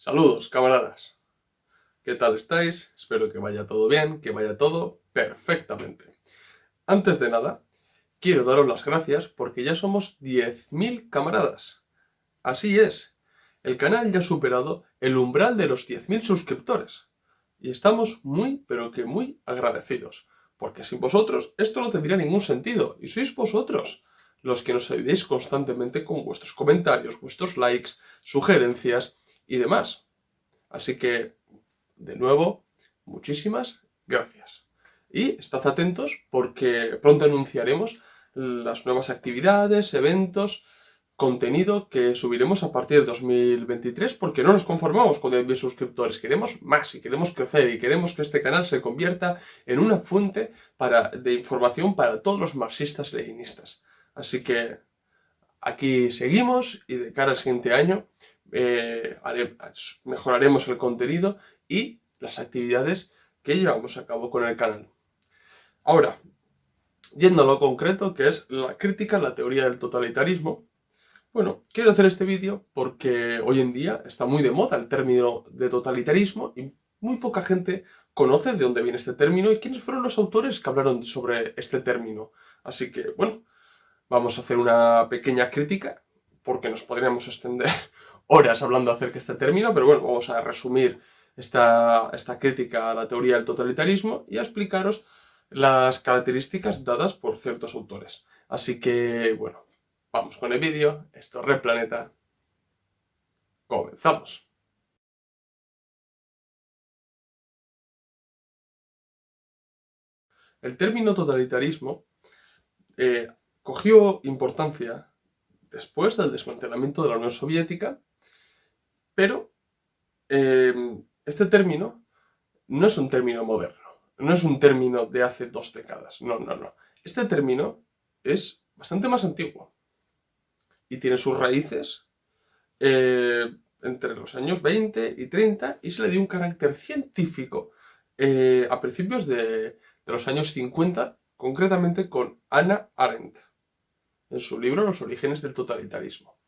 Saludos, camaradas. ¿Qué tal estáis? Espero que vaya todo bien, que vaya todo perfectamente. Antes de nada, quiero daros las gracias porque ya somos 10.000 camaradas. Así es, el canal ya ha superado el umbral de los 10.000 suscriptores. Y estamos muy, pero que muy agradecidos. Porque sin vosotros esto no tendría ningún sentido. Y sois vosotros los que nos ayudéis constantemente con vuestros comentarios, vuestros likes, sugerencias y demás. Así que, de nuevo, muchísimas gracias. Y estad atentos porque pronto anunciaremos las nuevas actividades, eventos, contenido que subiremos a partir de 2023 porque no nos conformamos con 10.000 suscriptores, queremos más y queremos crecer y queremos que este canal se convierta en una fuente de información para todos los marxistas-leninistas. Así que aquí seguimos y de cara al siguiente año mejoraremos el contenido y las actividades que llevamos a cabo con el canal. Ahora, yendo a lo concreto, que es la crítica a la teoría del totalitarismo, bueno, quiero hacer este vídeo porque hoy en día está muy de moda el término de totalitarismo y muy poca gente conoce de dónde viene este término y quiénes fueron los autores que hablaron sobre este término. Así que, bueno, vamos a hacer una pequeña crítica, porque nos podríamos extender horas hablando acerca de este término, pero bueno, vamos a resumir esta crítica a la teoría del totalitarismo y a explicaros las características dadas por ciertos autores. Así que, bueno, vamos con el vídeo. Esto es Red Planeta. Comenzamos. El término totalitarismo cogió importancia después del desmantelamiento de la Unión Soviética, pero este término no es un término moderno, no es un término de hace 2 décadas, no. Este término es bastante más antiguo y tiene sus raíces entre los años 20 y 30 y se le dio un carácter científico a principios de los años 50, concretamente con Hannah Arendt, en su libro Los orígenes del totalitarismo.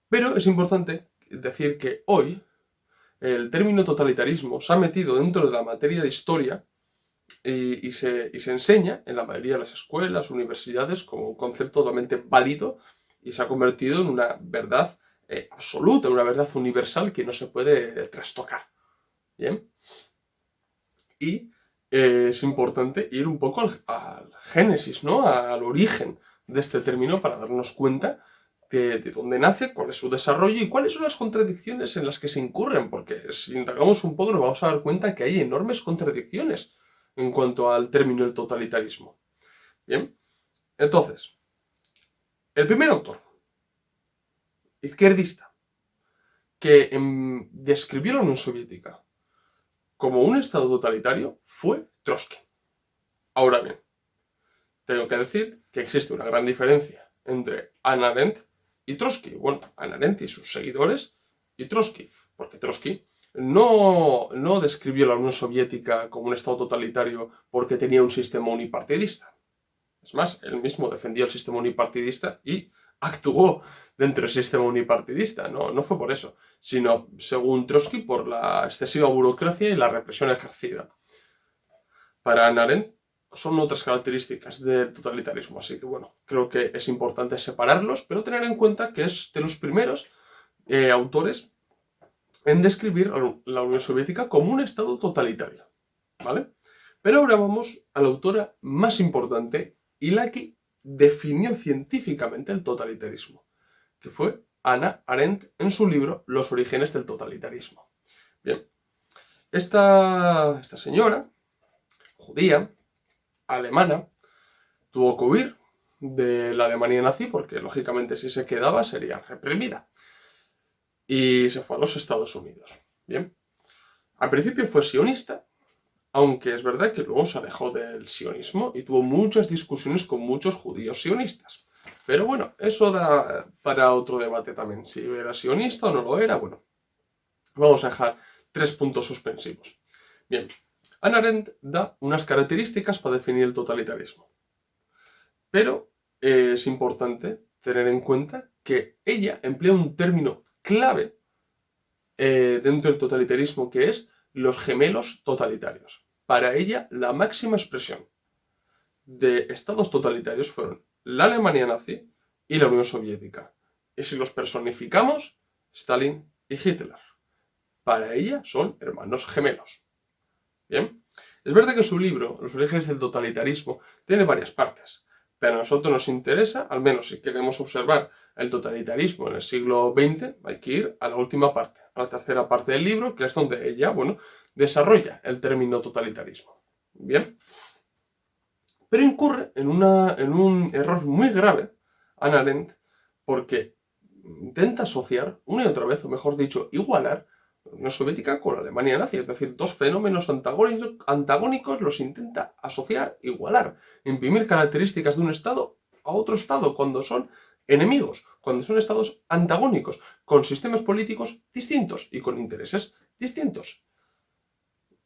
Pero es importante decir que hoy el término totalitarismo se ha metido dentro de la materia de historia y se enseña en la mayoría de las escuelas, universidades, como un concepto totalmente válido y se ha convertido en una verdad absoluta, una verdad universal que no se puede trastocar. ¿Bien? Y es importante ir un poco al génesis, ¿no? Al origen de este término para darnos cuenta de dónde nace, cuál es su desarrollo y cuáles son las contradicciones en las que se incurren, porque si indagamos un poco nos vamos a dar cuenta que hay enormes contradicciones en cuanto al término del totalitarismo. Bien, entonces, el primer autor, izquierdista, que describió la Unión Soviética como un estado totalitario fue Trotsky. Ahora bien, tengo que decir que existe una gran diferencia entre Hannah Arendt y Trotsky. Bueno, Hannah Arendt y sus seguidores y Trotsky, porque Trotsky no describió la Unión Soviética como un estado totalitario porque tenía un sistema unipartidista. Es más, él mismo defendió el sistema unipartidista y actuó dentro del sistema unipartidista. No fue por eso, sino, según Trotsky, por la excesiva burocracia y la represión ejercida. Para Hannah Arendt son otras características del totalitarismo, así que bueno, creo que es importante separarlos, pero tener en cuenta que es de los primeros autores en describir la Unión Soviética como un estado totalitario, ¿vale? Pero ahora vamos a la autora más importante y la que definió científicamente el totalitarismo, que fue Hannah Arendt en su libro Los orígenes del totalitarismo. Bien, esta señora, judía, alemana, tuvo que huir de la Alemania nazi porque lógicamente si se quedaba sería reprimida y se fue a los Estados Unidos. Bien, al principio fue sionista, aunque es verdad que luego se alejó del sionismo y tuvo muchas discusiones con muchos judíos sionistas. Pero bueno, eso da para otro debate también, si era sionista o no lo era. Bueno, vamos a dejar 3 puntos suspensivos. Bien, Hannah Arendt da unas características para definir el totalitarismo. Pero es importante tener en cuenta que ella emplea un término clave dentro del totalitarismo, que es los gemelos totalitarios. Para ella, la máxima expresión de estados totalitarios fueron la Alemania nazi y la Unión Soviética. Y si los personificamos, Stalin y Hitler. Para ella son hermanos gemelos. Bien, es verdad que su libro, Los orígenes del totalitarismo, tiene varias partes, pero a nosotros nos interesa, al menos si queremos observar el totalitarismo en el siglo XX, hay que ir a la última parte, a la tercera parte del libro, que es donde ella, desarrolla el término totalitarismo. Bien, pero incurre en un error muy grave, Hannah Arendt, porque intenta asociar una y otra vez, o mejor dicho, igualar la Unión Soviética con la Alemania nazi, es decir, dos fenómenos antagónicos los intenta asociar, igualar, imprimir características de un estado a otro estado cuando son enemigos, cuando son estados antagónicos, con sistemas políticos distintos y con intereses distintos.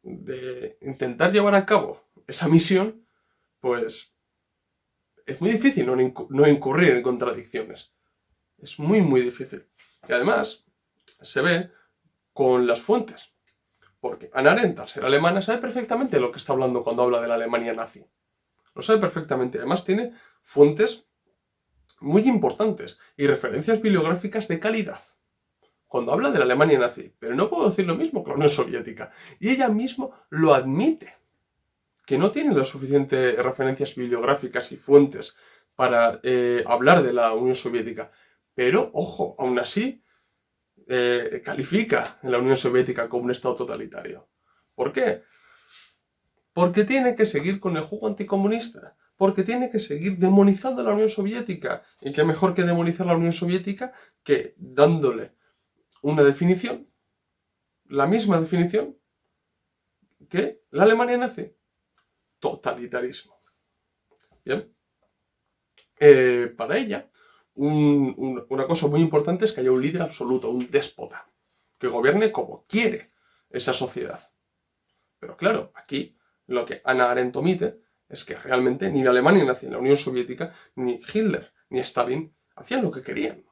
De intentar llevar a cabo esa misión, pues es muy difícil no incurrir en contradicciones. Es muy, muy difícil. Y además, se ve con las fuentes. Porque Hannah Arendt, al ser alemana, sabe perfectamente lo que está hablando cuando habla de la Alemania nazi. Lo sabe perfectamente. Además, tiene fuentes muy importantes y referencias bibliográficas de calidad cuando habla de la Alemania nazi. Pero no puedo decir lo mismo con la Unión Soviética. Y ella misma lo admite, que no tiene las suficientes referencias bibliográficas y fuentes para hablar de la Unión Soviética. Pero, ojo, aún así, califica a la Unión Soviética como un estado totalitario. ¿Por qué? Porque tiene que seguir con el juego anticomunista. Porque tiene que seguir demonizando a la Unión Soviética. Y qué mejor que demonizar a la Unión Soviética que dándole una definición, la misma definición que la Alemania nazi. Totalitarismo. Bien. Para ella, una cosa muy importante es que haya un líder absoluto, un déspota, que gobierne como quiere esa sociedad. Pero claro, aquí lo que Hannah Arendt omite es que realmente ni la Alemania nazi, ni la Unión Soviética, ni Hitler, ni Stalin hacían lo que querían.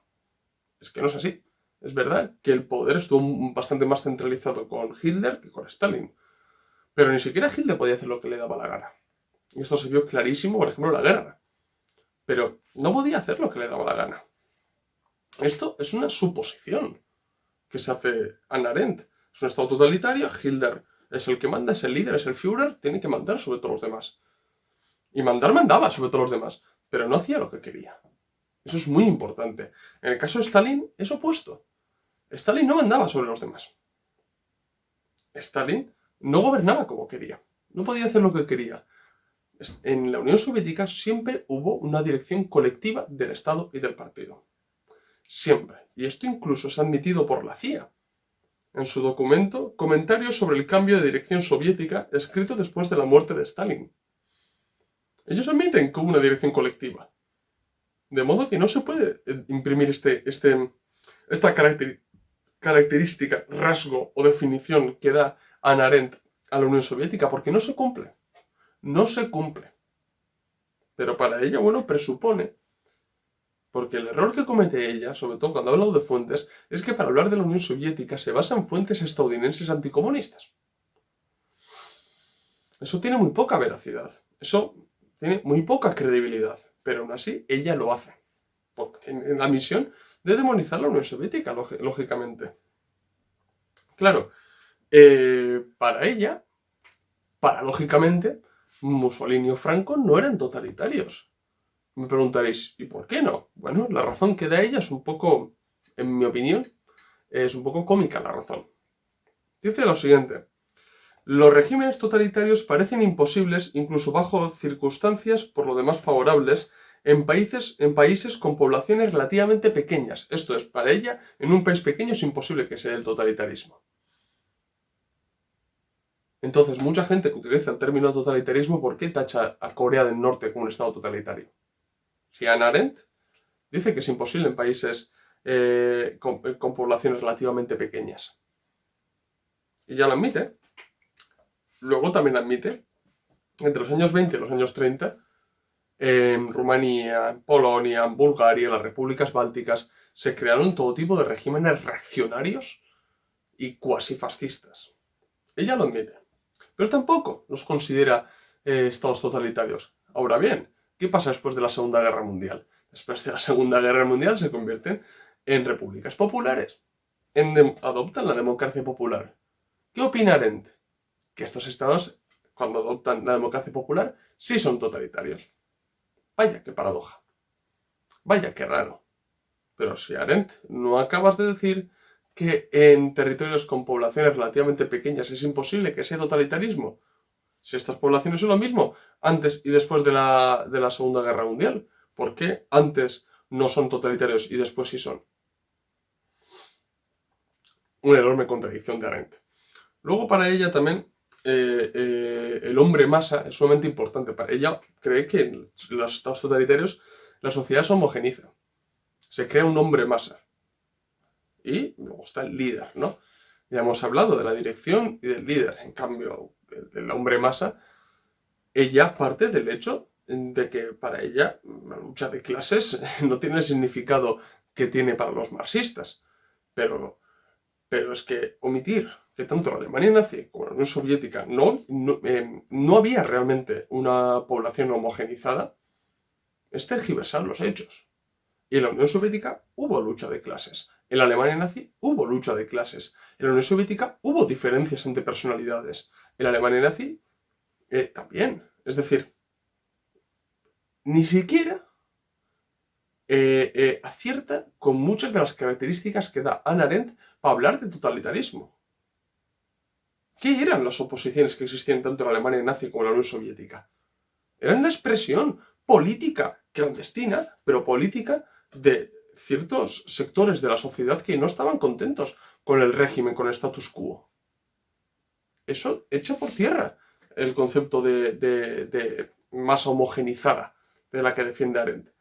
Es que no es así. Es verdad que el poder estuvo bastante más centralizado con Hitler que con Stalin. Pero ni siquiera Hitler podía hacer lo que le daba la gana. Y esto se vio clarísimo, por ejemplo, en la guerra. Pero no podía hacer lo que le daba la gana. Esto es una suposición que se hace Hannah Arendt. Es un estado totalitario, Hitler es el que manda, es el líder, es el Führer, tiene que mandar sobre todos los demás. Y mandaba sobre todos los demás, pero no hacía lo que quería. Eso es muy importante. En el caso de Stalin es opuesto. Stalin no mandaba sobre los demás. Stalin no gobernaba como quería. No podía hacer lo que quería. En la Unión Soviética siempre hubo una dirección colectiva del Estado y del partido. Siempre. Y esto incluso se ha admitido por la CIA. En su documento, Comentarios sobre el cambio de dirección soviética, escrito después de la muerte de Stalin. Ellos admiten que hubo una dirección colectiva. De modo que no se puede imprimir esta característica, rasgo o definición que da Hannah Arendt a la Unión Soviética, porque no se cumple. No se cumple. Pero para ella, presupone, porque el error que comete ella, sobre todo cuando ha hablado de fuentes, es que para hablar de la Unión Soviética se basa en fuentes estadounidenses anticomunistas. Eso tiene muy poca veracidad. Eso tiene muy poca credibilidad. Pero aún así, ella lo hace. Porque tiene la misión de demonizar la Unión Soviética, lógicamente. Claro, para ella, paradójicamente, Mussolini o Franco no eran totalitarios. Me preguntaréis, ¿y por qué no? Bueno, la razón que da ella es un poco, en mi opinión, es un poco cómica la razón. Dice lo siguiente: los regímenes totalitarios parecen imposibles incluso bajo circunstancias por lo demás favorables en países con poblaciones relativamente pequeñas. Esto es, para ella, en un país pequeño es imposible que sea el totalitarismo. Entonces, mucha gente que utiliza el término totalitarismo, ¿por qué tacha a Corea del Norte como un estado totalitario? Si Hannah Arendt dice que es imposible en países con poblaciones relativamente pequeñas. Y ya lo admite. Luego también admite, entre los años 20 y los años 30, en Rumanía, en Polonia, en Bulgaria, en las repúblicas bálticas, se crearon todo tipo de regímenes reaccionarios y cuasi fascistas. Ella lo admite. Pero tampoco los considera estados totalitarios. Ahora bien, ¿qué pasa después de la Segunda Guerra Mundial? Después de la Segunda Guerra Mundial se convierten en repúblicas populares. Adoptan la democracia popular. ¿Qué opina Arendt? Que estos estados, cuando adoptan la democracia popular, sí son totalitarios. Vaya, qué paradoja. Vaya, qué raro. Pero si Arendt, ¿no acabas de decir que en territorios con poblaciones relativamente pequeñas es imposible que sea totalitarismo? Si estas poblaciones son lo mismo antes y después de la Segunda Guerra Mundial, ¿por qué antes no son totalitarios y después sí son? Una enorme contradicción de Arendt. Luego para ella también el hombre masa es sumamente importante. Para ella cree que en los estados totalitarios la sociedad se homogeniza. Se crea un hombre masa. Y luego está el líder, ¿no? Ya hemos hablado de la dirección y del líder. En cambio, el hombre masa, ella parte del hecho de que para ella la lucha de clases no tiene el significado que tiene para los marxistas. Pero es que omitir que tanto la Alemania nazi como la Unión Soviética no había realmente una población homogenizada es tergiversar los hechos. Y en la Unión Soviética hubo lucha de clases. En la Alemania nazi hubo lucha de clases. En la Unión Soviética hubo diferencias entre personalidades. En la Alemania nazi también. Es decir, ni siquiera acierta con muchas de las características que da Hannah Arendt para hablar de totalitarismo. ¿Qué eran las oposiciones que existían tanto en la Alemania nazi como en la Unión Soviética? Eran una expresión política, clandestina, pero política de ciertos sectores de la sociedad que no estaban contentos con el régimen, con el status quo. Eso echa por tierra el concepto de masa homogenizada de la que defiende Arendt.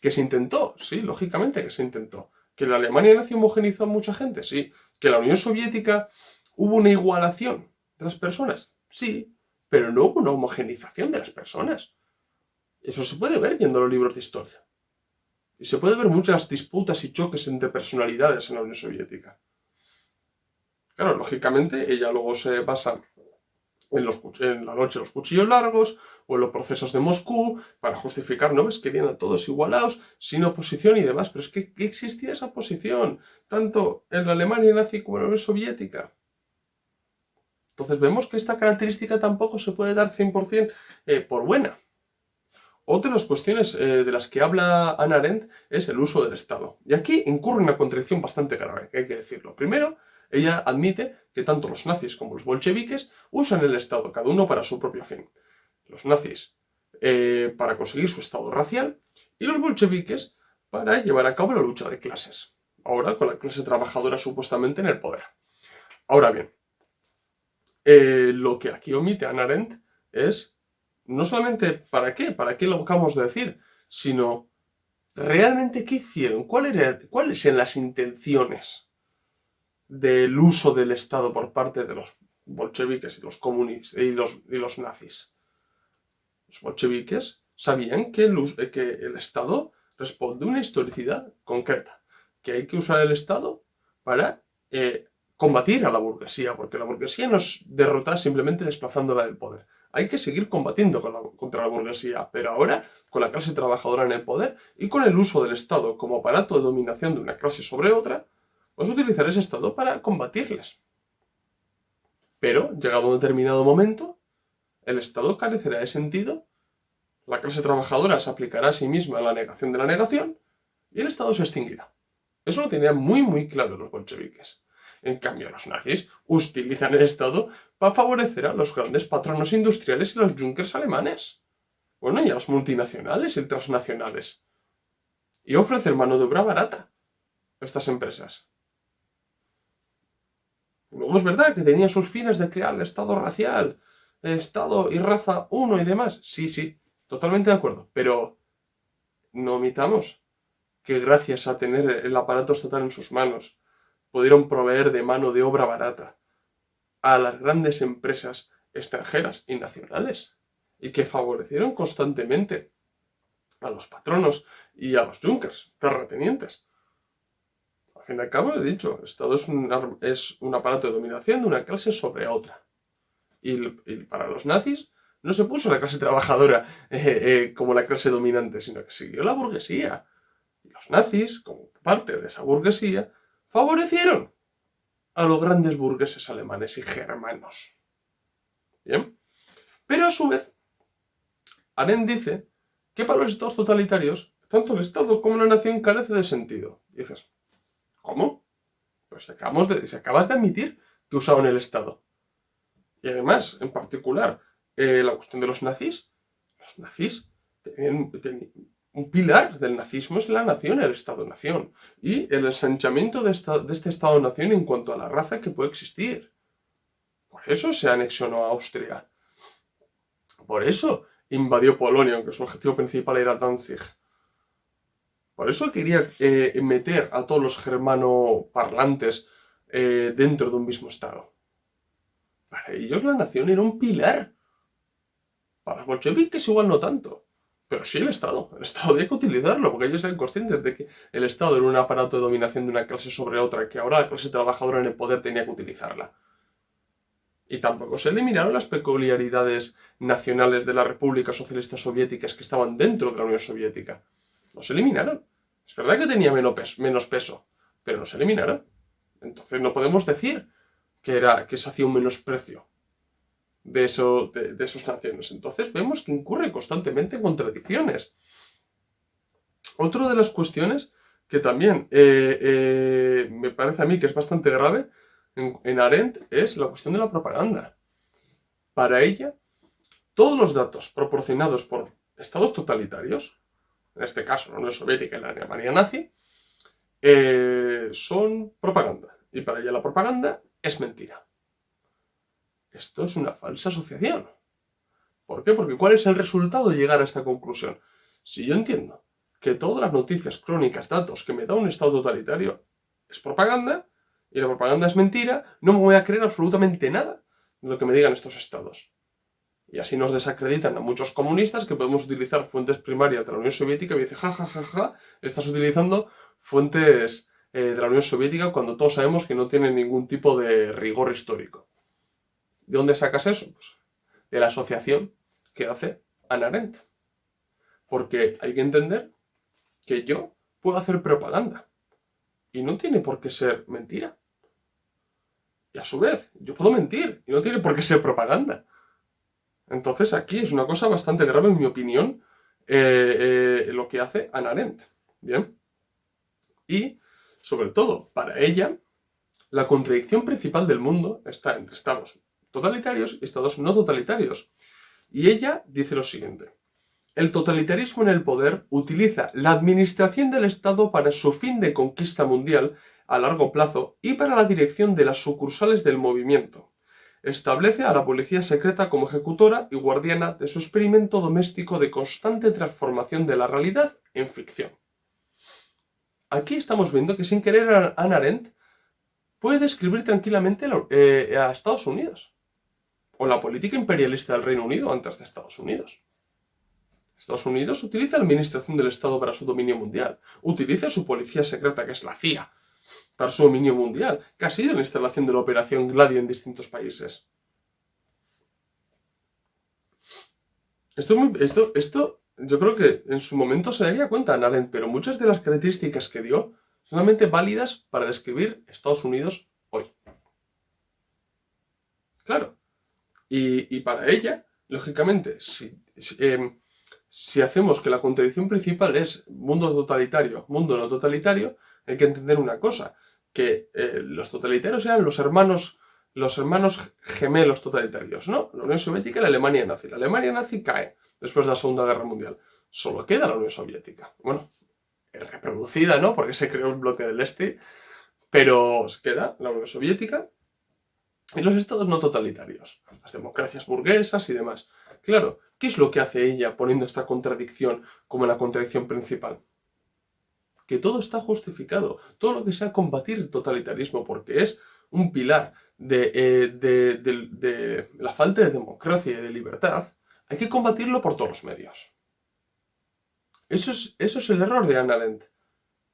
Que se intentó, sí, lógicamente que se intentó. ¿Que la Alemania nazi homogenizó a mucha gente? Sí. ¿Que la Unión Soviética hubo una igualación de las personas? Sí, pero no hubo una homogenización de las personas. Eso se puede ver yendo a los libros de historia. Y se puede ver muchas disputas y choques entre personalidades en la Unión Soviética. Claro, lógicamente, ella luego se basa en la noche de los cuchillos largos o en los procesos de Moscú para justificar, no ves que vienen a todos igualados, sin oposición y demás. Pero es que existía esa oposición, tanto en la Alemania nazi como en la Unión Soviética. Entonces vemos que esta característica tampoco se puede dar 100% por buena. Otra de las cuestiones de las que habla Hannah Arendt es el uso del Estado. Y aquí incurre una contradicción bastante grave, que hay que decirlo. Primero, ella admite que tanto los nazis como los bolcheviques usan el Estado, cada uno para su propio fin. Los nazis para conseguir su Estado racial y los bolcheviques para llevar a cabo la lucha de clases. Ahora con la clase trabajadora supuestamente en el poder. Ahora bien, lo que aquí omite Hannah Arendt es no solamente para qué lo acabamos de decir, sino realmente qué hicieron, cuáles eran las intenciones del uso del Estado por parte de los bolcheviques y los comunistas y los nazis. Los bolcheviques sabían que el Estado responde a una historicidad concreta, que hay que usar el Estado para combatir a la burguesía, porque la burguesía no es derrotada simplemente desplazándola del poder. Hay que seguir combatiendo contra la burguesía, pero ahora con la clase trabajadora en el poder y con el uso del Estado como aparato de dominación de una clase sobre otra, vamos a utilizar ese Estado para combatirles. Pero, llegado a un determinado momento, el Estado carecerá de sentido, la clase trabajadora se aplicará a sí misma la negación de la negación y el Estado se extinguirá. Eso lo tenían muy muy claro los bolcheviques. En cambio, los nazis utilizan el Estado para favorecer a los grandes patronos industriales y los Junkers alemanes. Bueno, y a las multinacionales y transnacionales. Y ofrecer mano de obra barata a estas empresas. Luego es verdad que tenían sus fines de crear el Estado racial, el Estado y raza uno y demás. Sí, sí, totalmente de acuerdo. Pero no omitamos que gracias a tener el aparato estatal en sus manos, pudieron proveer de mano de obra barata a las grandes empresas extranjeras y nacionales y que favorecieron constantemente a los patronos y a los Junkers, terratenientes. Al fin y al cabo, he dicho, el Estado es un aparato de dominación de una clase sobre otra. Y para los nazis no se puso la clase trabajadora como la clase dominante, sino que siguió la burguesía. Y los nazis, como parte de esa burguesía, favorecieron a los grandes burgueses alemanes y germanos. ¿Bien? Pero a su vez, Arendt dice que para los estados totalitarios, tanto el Estado como la nación carece de sentido. Y dices, ¿cómo? Pues si acabas de admitir que usaban el Estado. Y además, en particular, la cuestión de los nazis tenían un pilar del nazismo es la nación, el Estado-nación. Y el ensanchamiento de este Estado-nación en cuanto a la raza que puede existir. Por eso se anexionó a Austria. Por eso invadió Polonia, aunque su objetivo principal era Danzig. Por eso quería meter a todos los germanoparlantes dentro de un mismo Estado. Para ellos la nación era un pilar. Para los bolcheviques igual no tanto. Pero sí el Estado. El Estado había que utilizarlo, porque ellos eran conscientes de que el Estado era un aparato de dominación de una clase sobre otra, que ahora la clase trabajadora en el poder tenía que utilizarla. Y tampoco se eliminaron las peculiaridades nacionales de las repúblicas socialistas soviéticas que estaban dentro de la Unión Soviética. No se eliminaron. Es verdad que tenía menos peso, pero no se eliminaron. Entonces no podemos decir que se hacía un menosprecio de esas naciones. Entonces vemos que incurre constantemente en contradicciones. Otra de las cuestiones que también me parece a mí que es bastante grave en Arendt es la cuestión de la propaganda. Para ella, todos los datos proporcionados por estados totalitarios, en este caso la Unión Soviética y la Alemania nazi, son propaganda. Y para ella la propaganda es mentira. Esto es una falsa asociación. ¿Por qué? Porque ¿cuál es el resultado de llegar a esta conclusión? Si yo entiendo que todas las noticias, crónicas, datos que me da un estado totalitario es propaganda, y la propaganda es mentira, no me voy a creer absolutamente nada de lo que me digan estos estados. Y así nos desacreditan a muchos comunistas que podemos utilizar fuentes primarias de la Unión Soviética y dice, ja, estás utilizando fuentes de la Unión Soviética cuando todos sabemos que no tienen ningún tipo de rigor histórico. ¿De dónde sacas eso? Pues de la asociación que hace Hannah Arendt. Porque hay que entender que yo puedo hacer propaganda. Y no tiene por qué ser mentira. Y a su vez, yo puedo mentir. Y no tiene por qué ser propaganda. Entonces aquí es una cosa bastante grave, en mi opinión, lo que hace Hannah Arendt. ¿Bien? Y, sobre todo, para ella, la contradicción principal del mundo está entre estados totalitarios y estados no totalitarios. Y ella dice lo siguiente. El totalitarismo en el poder utiliza la administración del Estado para su fin de conquista mundial a largo plazo y para la dirección de las sucursales del movimiento. Establece a la policía secreta como ejecutora y guardiana de su experimento doméstico de constante transformación de la realidad en ficción. Aquí estamos viendo que sin querer Hannah Arendt puede describir tranquilamente a Estados Unidos o la política imperialista del Reino Unido antes de Estados Unidos. Estados Unidos utiliza la administración del Estado para su dominio mundial. Utiliza su policía secreta, que es la CIA, para su dominio mundial, que ha sido la instalación de la Operación Gladio en distintos países. Esto yo creo que en su momento se daría cuenta Hannah Arendt, pero muchas de las características que dio son solamente válidas para describir Estados Unidos hoy. Claro. Y para ella, lógicamente, si hacemos que la contradicción principal es mundo totalitario, mundo no totalitario, hay que entender una cosa, que los totalitarios eran los hermanos gemelos totalitarios, ¿no? La Unión Soviética y la Alemania nazi. La Alemania nazi cae después de la Segunda Guerra Mundial. Solo queda la Unión Soviética. Bueno, reproducida, ¿no? Porque se creó el bloque del Este, pero queda la Unión Soviética y los estados no totalitarios, las democracias burguesas y demás. Claro, ¿qué es lo que hace ella poniendo esta contradicción como la contradicción principal? Que todo está justificado, todo lo que sea combatir el totalitarismo, porque es un pilar de la falta de democracia y de libertad, hay que combatirlo por todos los medios. Eso es el error de Hannah Arendt.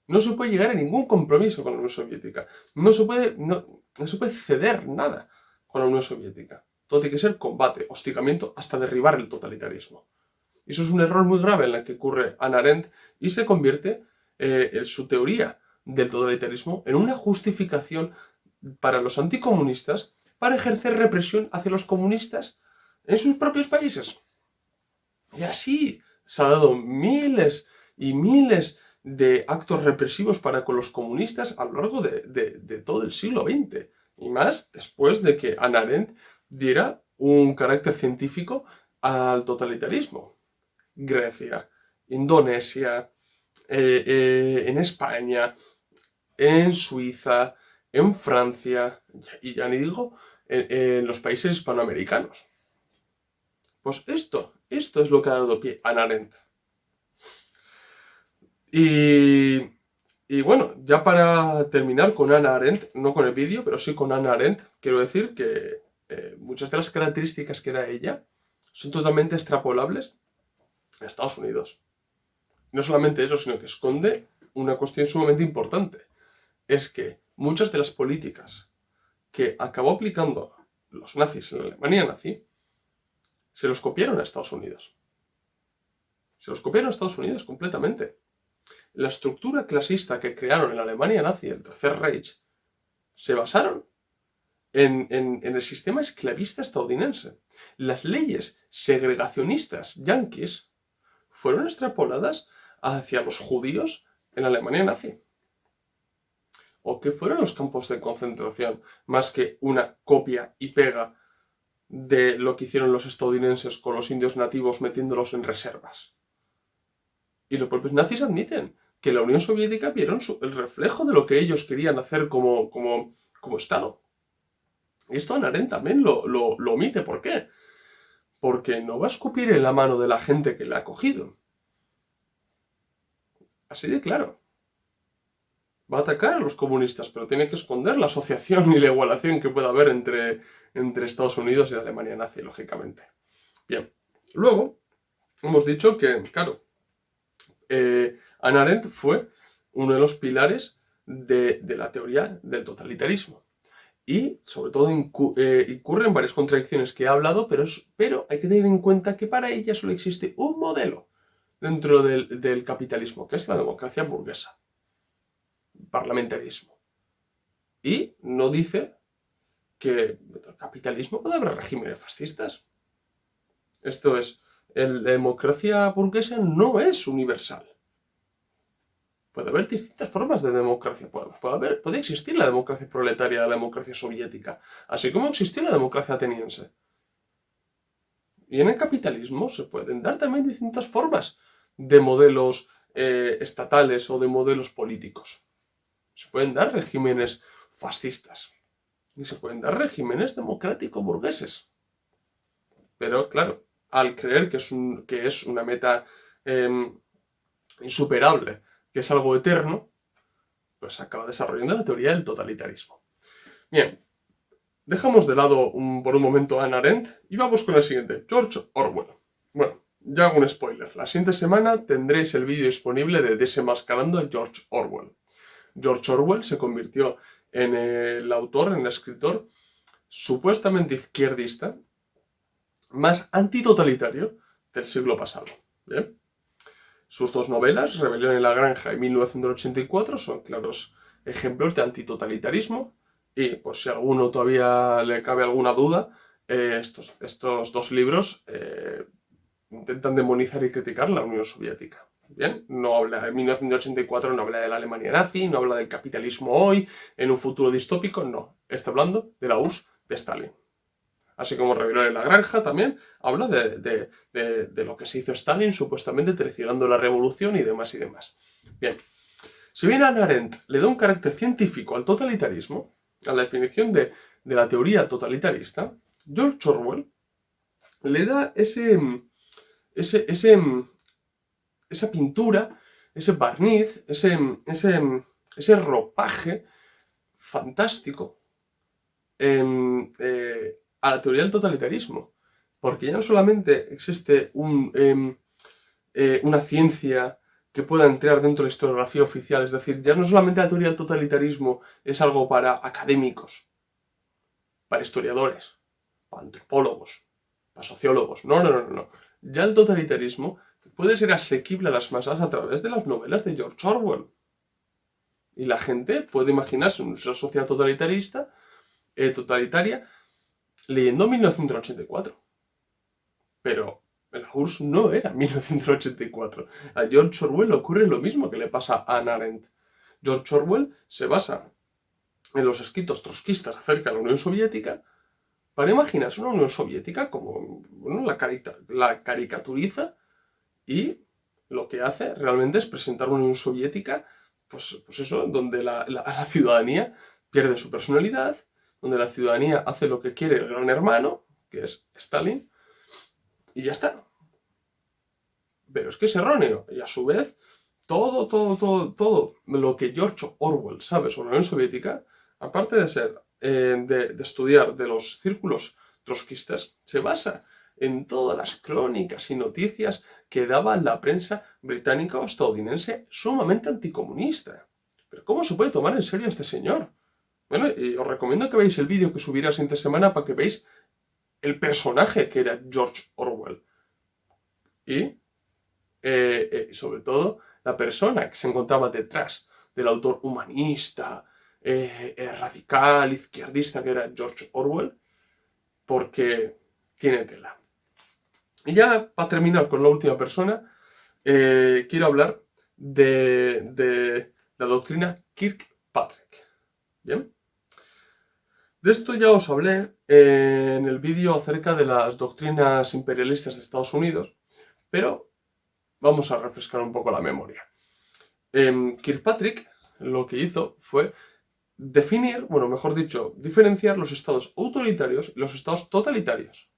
No se puede llegar a ningún compromiso con la Unión Soviética. No se puede ceder nada con la Unión Soviética. Todo tiene que ser combate, hostigamiento, hasta derribar el totalitarismo. Y eso es un error muy grave en el que ocurre Hannah Arendt y se convierte en su teoría del totalitarismo en una justificación para los anticomunistas para ejercer represión hacia los comunistas en sus propios países. Y así se ha dado miles y miles de actos represivos para con los comunistas a lo largo de todo el siglo XX. Y más después de que Hannah Arendt diera un carácter científico al totalitarismo. Grecia, Indonesia, en España, en Suiza, en Francia, y ya ni digo, en los países hispanoamericanos. Pues esto es lo que ha dado pie a Hannah Arendt. Y bueno, ya para terminar con Hannah Arendt, no con el vídeo, pero sí con Hannah Arendt, quiero decir que muchas de las características que da ella son totalmente extrapolables a Estados Unidos. No solamente eso, sino que esconde una cuestión sumamente importante. Es que muchas de las políticas que acabó aplicando los nazis en la Alemania nazi se los copiaron a Estados Unidos. Se los copiaron a Estados Unidos completamente. La estructura clasista que crearon en la Alemania nazi, el Tercer Reich, se basaron en el sistema esclavista estadounidense. Las leyes segregacionistas yanquis fueron extrapoladas hacia los judíos en la Alemania nazi. ¿O qué fueron los campos de concentración? Más que una copia y pega de lo que hicieron los estadounidenses con los indios nativos metiéndolos en reservas. Y los propios nazis admiten que la Unión Soviética vieron el reflejo de lo que ellos querían hacer como Estado. Y esto Hannah Arendt también lo omite. ¿Por qué? Porque no va a escupir en la mano de la gente que la ha cogido. Así de claro. Va a atacar a los comunistas, pero tiene que esconder la asociación y la igualación que pueda haber entre Estados Unidos y la Alemania nazi, lógicamente. Bien, luego hemos dicho que, claro, Hannah Arendt fue uno de los pilares de la teoría del totalitarismo. Y, sobre todo, incurre en varias contradicciones que he hablado, pero hay que tener en cuenta que para ella solo existe un modelo dentro del capitalismo, que es la democracia burguesa, parlamentarismo. Y no dice que dentro del capitalismo puede haber regímenes fascistas. Esto es, la democracia burguesa no es universal. Puede haber distintas formas de democracia. Puede existir la democracia proletaria, la democracia soviética, así como existió la democracia ateniense. Y en el capitalismo se pueden dar también distintas formas de modelos estatales o de modelos políticos. Se pueden dar regímenes fascistas y se pueden dar regímenes democrático-burgueses. Pero claro, al creer que es una meta insuperable, que es algo eterno, pues se acaba desarrollando la teoría del totalitarismo. Bien, dejamos de lado por un momento a Hannah Arendt y vamos con el siguiente, George Orwell. Bueno, ya hago un spoiler. La siguiente semana tendréis el vídeo disponible de Desenmascarando a George Orwell. George Orwell se convirtió en el autor, en el escritor supuestamente izquierdista más antitotalitario del siglo pasado. ¿Bien? Sus dos novelas, Rebelión en la Granja y 1984, son claros ejemplos de antitotalitarismo. Y pues si a alguno todavía le cabe alguna duda, estos dos libros intentan demonizar y criticar la Unión Soviética. Bien, no habla de 1984, no habla de la Alemania nazi, no habla del capitalismo hoy, en un futuro distópico, no. Está hablando de la URSS de Stalin. Así como Rebelión en la Granja también habla de lo que se hizo Stalin, supuestamente traicionando la revolución y demás y demás. Bien, si bien Hannah Arendt le da un carácter científico al totalitarismo, a la definición de la teoría totalitarista, George Orwell le da esa pintura, ese barniz, ese ropaje fantástico a la teoría del totalitarismo. Porque ya no solamente existe una ciencia que pueda entrar dentro de la historiografía oficial. Es decir, ya no solamente la teoría del totalitarismo es algo para académicos, para historiadores, para antropólogos, para sociólogos. No, no, no, no. Ya el totalitarismo puede ser asequible a las masas a través de las novelas de George Orwell. Y la gente puede imaginarse una sociedad totalitaria leyendo 1984. Pero la URSS no era 1984. A George Orwell le ocurre lo mismo que le pasa a Hannah Arendt. George Orwell se basa en los escritos trotskistas acerca de la Unión Soviética para imaginarse una Unión Soviética como, bueno, la caricaturiza, y lo que hace realmente es presentar una Unión Soviética, pues eso, donde la ciudadanía pierde su personalidad, donde la ciudadanía hace lo que quiere el gran hermano, que es Stalin, y ya está. Pero es que es erróneo. Y a su vez, todo lo que George Orwell sabe sobre la Unión Soviética, aparte de ser de estudiar de los círculos trotskistas, se basa en todas las crónicas y noticias que daba la prensa británica o estadounidense sumamente anticomunista. Pero ¿cómo se puede tomar en serio a este señor? Bueno, y os recomiendo que veáis el vídeo que subiré la siguiente semana para que veáis el personaje que era George Orwell. Y sobre todo la persona que se encontraba detrás del autor humanista, radical, izquierdista que era George Orwell, porque tiene tela. Y ya para terminar con la última persona, quiero hablar de la doctrina Kirkpatrick. ¿Bien? De esto ya os hablé en el vídeo acerca de las doctrinas imperialistas de Estados Unidos, pero vamos a refrescar un poco la memoria. Kirkpatrick lo que hizo fue definir, bueno, mejor dicho, diferenciar los estados autoritarios y los estados totalitarios.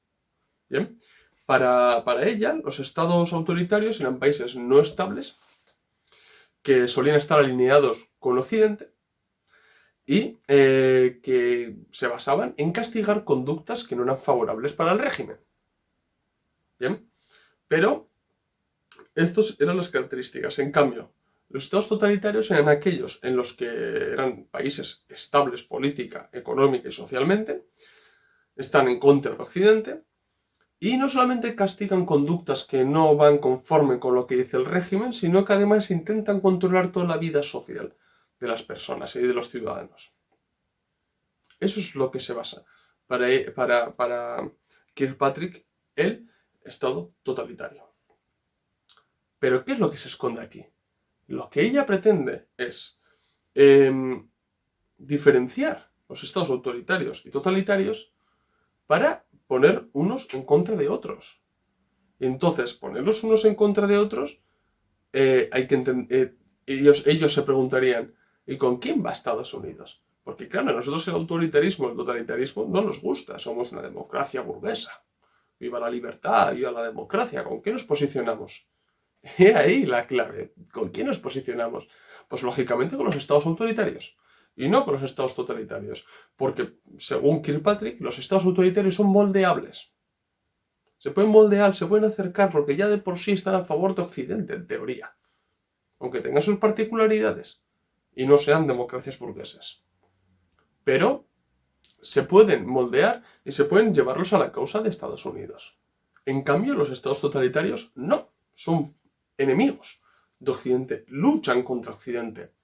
¿Bien? Para ella, los estados autoritarios eran países no estables que solían estar alineados con Occidente y que se basaban en castigar conductas que no eran favorables para el régimen. ¿Bien? Pero estas eran las características. En cambio, los estados totalitarios eran aquellos en los que eran países estables política, económica y socialmente, están en contra de Occidente, y no solamente castigan conductas que no van conforme con lo que dice el régimen, sino que además intentan controlar toda la vida social de las personas y de los ciudadanos. Eso es lo que se basa para Kirkpatrick el estado totalitario. Pero ¿qué es lo que se esconde aquí? Lo que ella pretende es diferenciar los estados autoritarios y totalitarios para poner unos en contra de otros. Entonces, ponerlos unos en contra de otros, hay que entender, ellos se preguntarían, ¿y con quién va Estados Unidos? Porque claro, a nosotros el autoritarismo, el totalitarismo no nos gusta, somos una democracia burguesa. Viva la libertad, viva la democracia, ¿con qué nos posicionamos? He ahí la clave, ¿con quién nos posicionamos? Pues lógicamente con los estados autoritarios. Y no con los estados totalitarios, porque según Kirkpatrick, los estados autoritarios son moldeables. Se pueden moldear, se pueden acercar, porque ya de por sí están a favor de Occidente, en teoría. Aunque tengan sus particularidades y no sean democracias burguesas. Pero se pueden moldear y se pueden llevarlos a la causa de Estados Unidos. En cambio, los estados totalitarios no, son enemigos de Occidente, luchan contra Occidente.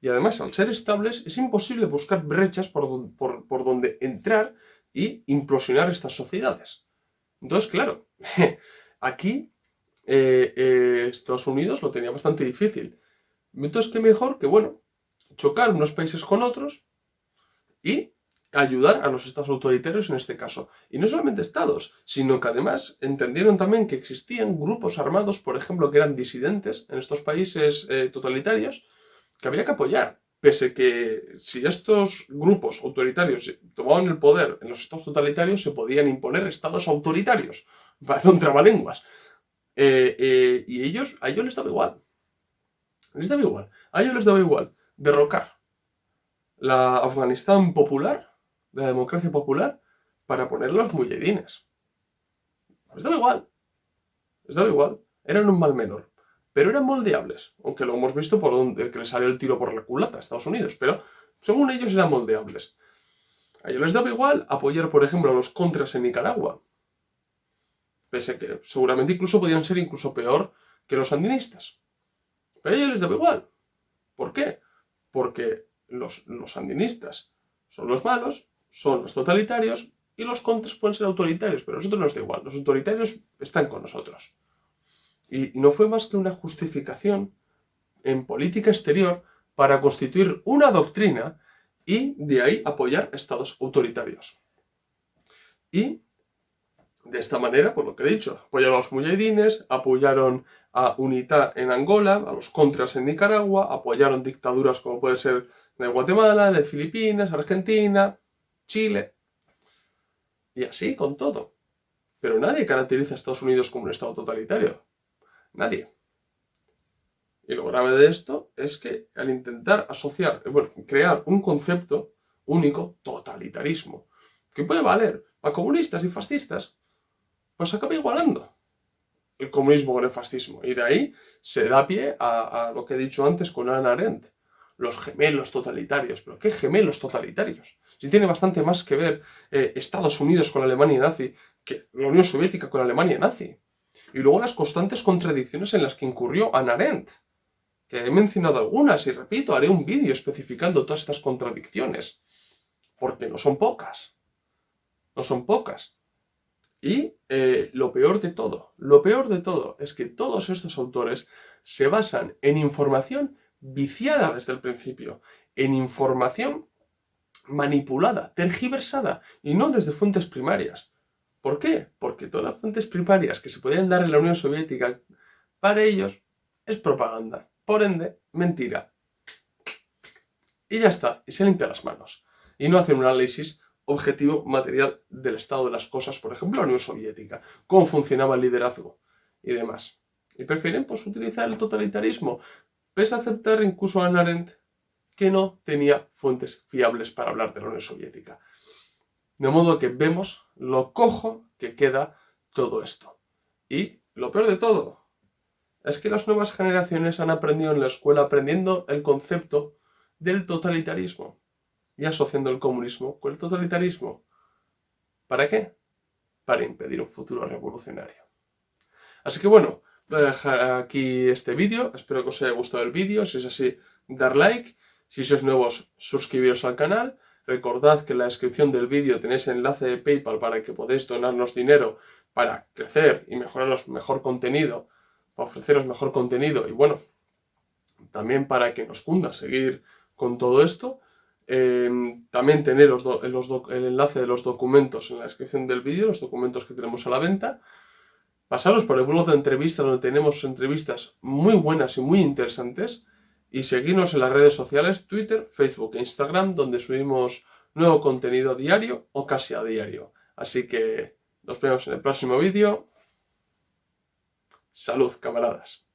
Y además, al ser estables, es imposible buscar brechas por donde entrar y implosionar estas sociedades. Entonces, claro, aquí Estados Unidos lo tenía bastante difícil. Entonces, qué mejor que, bueno, chocar unos países con otros y ayudar a los estados autoritarios en este caso. Y no solamente estados, sino que además entendieron también que existían grupos armados, por ejemplo, que eran disidentes en estos países totalitarios, que había que apoyar, pese que si estos grupos autoritarios tomaban el poder en los estados totalitarios, se podían imponer estados autoritarios. Parece un trabalenguas. Y a ellos les daba igual. A ellos les daba igual derrocar la Afganistán popular, la democracia popular, para poner los muyahidines. Les daba igual. Eran un mal menor. pero eran moldeables, aunque lo hemos visto por donde que le salió el tiro por la culata a Estados Unidos, pero según ellos eran moldeables. A ellos les daba igual apoyar, por ejemplo, a los contras en Nicaragua, pese a que seguramente incluso podían ser incluso peor que los sandinistas. Pero a ellos les daba igual. ¿Por qué? Porque los sandinistas son los malos, son los totalitarios, y los contras pueden ser autoritarios, pero a nosotros nos da igual. Los autoritarios están con nosotros. Y no fue más que una justificación en política exterior para constituir una doctrina y de ahí apoyar estados autoritarios. Y de esta manera, por lo que he dicho, apoyaron a los mujahidines, apoyaron a UNITA en Angola, a los contras en Nicaragua, apoyaron dictaduras como puede ser de Guatemala, de Filipinas, Argentina, Chile, y así con todo. Pero nadie caracteriza a Estados Unidos como un estado totalitario. Nadie. Y lo grave de esto es que al intentar asociar, crear un concepto único, totalitarismo, que puede valer a comunistas y fascistas, pues acaba igualando el comunismo con el fascismo. Y de ahí se da pie a lo que he dicho antes con Hannah Arendt, los gemelos totalitarios. ¿Pero qué gemelos totalitarios? Si tiene bastante más que ver Estados Unidos con la Alemania nazi que la Unión Soviética con la Alemania nazi. Y luego las constantes contradicciones en las que incurrió Hannah Arendt, que he mencionado algunas y repito, haré un vídeo especificando todas estas contradicciones, porque no son pocas. No son pocas. Y lo peor de todo es que todos estos autores se basan en información viciada desde el principio, en información manipulada, tergiversada, y no desde fuentes primarias. ¿Por qué? Porque todas las fuentes primarias que se podían dar en la Unión Soviética, para ellos, es propaganda. Por ende, mentira. Y ya está, y se limpia las manos. Y no hacen un análisis objetivo material del estado de las cosas, por ejemplo, la Unión Soviética, cómo funcionaba el liderazgo y demás. Y prefieren pues utilizar el totalitarismo, pese a aceptar incluso a Hannah Arendt que no tenía fuentes fiables para hablar de la Unión Soviética. De modo que vemos lo cojo que queda todo esto. Y lo peor de todo es que las nuevas generaciones han aprendido en la escuela, aprendiendo el concepto del totalitarismo y asociando el comunismo con el totalitarismo. ¿Para qué? Para impedir un futuro revolucionario. Así que bueno, voy a dejar aquí este vídeo. Espero que os haya gustado el vídeo. Si es así, dar like. Si sois nuevos, suscribiros al canal. Recordad que en la descripción del vídeo tenéis el enlace de PayPal para que podáis donarnos dinero para crecer y mejoraros mejor contenido, para ofreceros mejor contenido y bueno, también para que nos cunda seguir con todo esto. También tener el enlace de los documentos en la descripción del vídeo, los documentos que tenemos a la venta. Pasaros por el blog de entrevistas donde tenemos entrevistas muy buenas y muy interesantes. Y seguirnos en las redes sociales, Twitter, Facebook e Instagram, donde subimos nuevo contenido diario o casi a diario. Así que nos vemos en el próximo vídeo. Salud, camaradas.